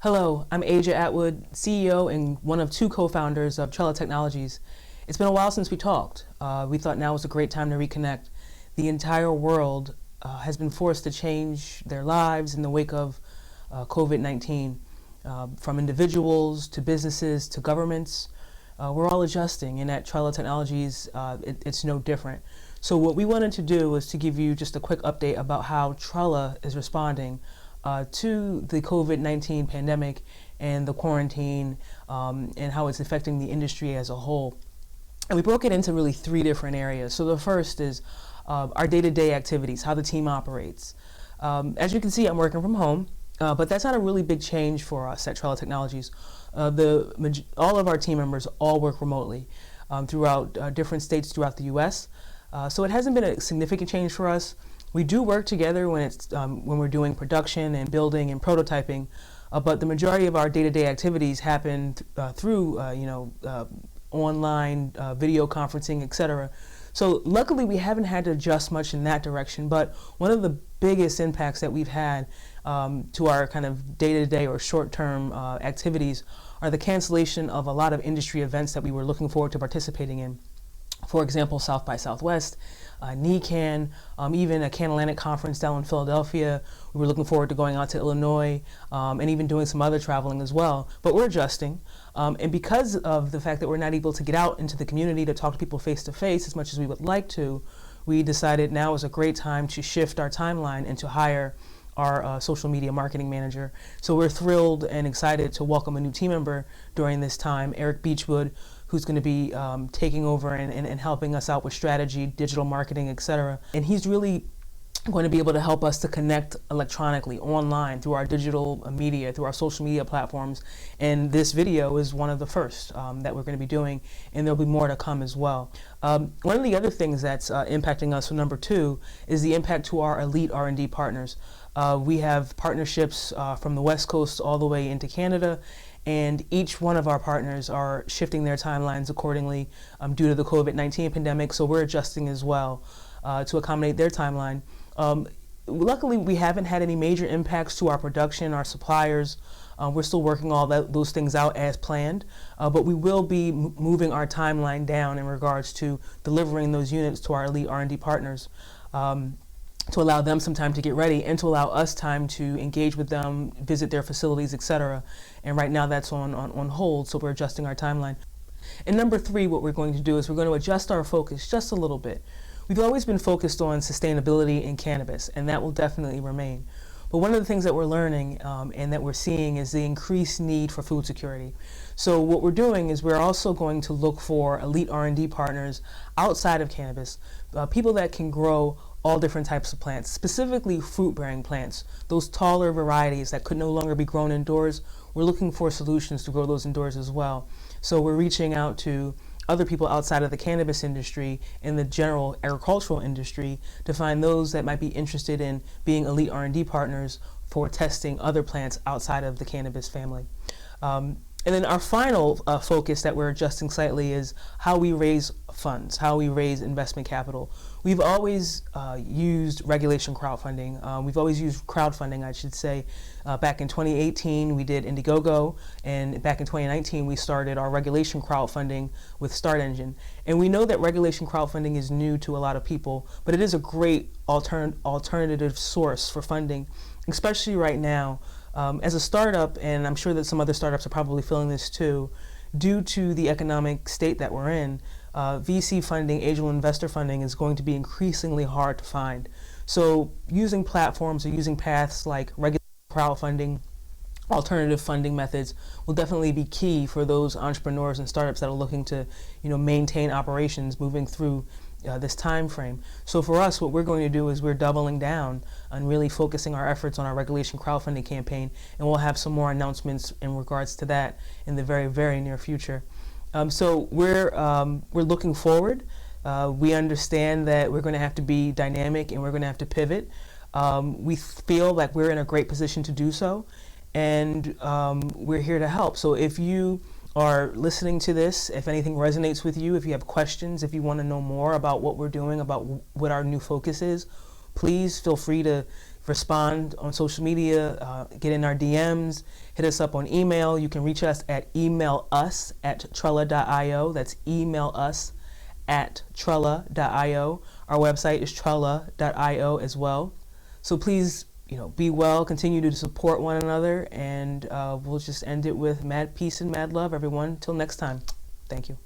Hello, I'm Atwood, CEO and one of two co-founders of Trella Technologies. It's been a while since we talked. We thought now was a great time to reconnect. The entire world has been forced to change their lives in the wake of COVID-19. From individuals to businesses to governments, we're all adjusting, and at Trella Technologies, it's no different. So what we wanted to do was to give you just a quick update about how Trella is responding to the COVID-19 pandemic and the quarantine and how it's affecting the industry as a whole. And we broke it into really three different areas. So the first is our day-to-day activities, how the team operates. As you can see, I'm working from home, but that's not a really big change for us at Trella Technologies. All of our team members all work remotely throughout different states throughout the U.S. So it hasn't been a significant change for us. We do work together when we're doing production and building and prototyping, but the majority of our day-to-day activities happen through online video conferencing, etc. So luckily we haven't had to adjust much in that direction, but one of the biggest impacts that we've had to our kind of day-to-day or short-term activities are the cancellation of a lot of industry events that we were looking forward to participating in. For example, South by Southwest, NECAN, even a Can-Atlantic conference down in Philadelphia. We were looking forward to going out to Illinois and even doing some other traveling as well. But we're adjusting. And because of the fact that we're not able to get out into the community to talk to people face to face as much as we would like to, we decided now is a great time to shift our timeline and to hire our social media marketing manager. So we're thrilled and excited to welcome a new team member during this time, Eric Beechwood, who's going to be taking over and helping us out with strategy, digital marketing, etc. And he's really going to be able to help us to connect electronically, online, through our digital media, through our social media platforms. And this video is one of the first that we're going to be doing, and there'll be more to come as well. One of the other things that's impacting us, so number two, is the impact to our elite R&D partners. We have partnerships from the West Coast all the way into Canada, and each one of our partners are shifting their timelines accordingly due to the COVID-19 pandemic, so we're adjusting as well to accommodate their timeline. Luckily, we haven't had any major impacts to our production, our suppliers. We're still working all those things out as planned, but we will be moving our timeline down in regards to delivering those units to our elite R&D partners. To allow them some time to get ready and to allow us time to engage with them, visit their facilities, etc. And right now that's on hold, so we're adjusting our timeline. And number three, what we're going to do is we're going to adjust our focus just a little bit. We've always been focused on sustainability in cannabis, and that will definitely remain. But one of the things that we're learning and that we're seeing is the increased need for food security. So what we're doing is we're also going to look for elite R&D partners outside of cannabis, people that can grow all different types of plants, specifically fruit-bearing plants, those taller varieties that could no longer be grown indoors. We're looking for solutions to grow those indoors as well. So we're reaching out to other people outside of the cannabis industry and the general agricultural industry to find those that might be interested in being elite R&D partners for testing other plants outside of the cannabis family. And then our final focus that we're adjusting slightly is how we raise funds, how we raise investment capital. We've always used regulation crowdfunding. We've always used crowdfunding, I should say. Back in 2018, we did Indiegogo, and back in 2019, we started our regulation crowdfunding with Start Engine. And we know that regulation crowdfunding is new to a lot of people, but it is a great alternative source for funding, especially right now. As a startup, and I'm sure that some other startups are probably feeling this too, due to the economic state that we're in, VC funding, angel investor funding is going to be increasingly hard to find. So using platforms or using paths like regular crowdfunding, alternative funding methods will definitely be key for those entrepreneurs and startups that are looking to, maintain operations moving through this time frame. So for us, what we're going to do is we're doubling down on really focusing our efforts on our regulation crowdfunding campaign, and we'll have some more announcements in regards to that in the very, very near future. So we're looking forward. We understand that we're going to have to be dynamic and we're going to have to pivot. We feel like we're in a great position to do so, and we're here to help. So if you are listening to this, if anything resonates with you, if you have questions, if you want to know more about what we're doing, about what our new focus is, please feel free to respond on social media, get in our DMs, hit us up on email. You can reach us at email@trella.io. That's email us at trella.io. Our website is trella.io as well. So please, be well, continue to support one another, and we'll just end it with mad peace and mad love, everyone. Till next time. Thank you.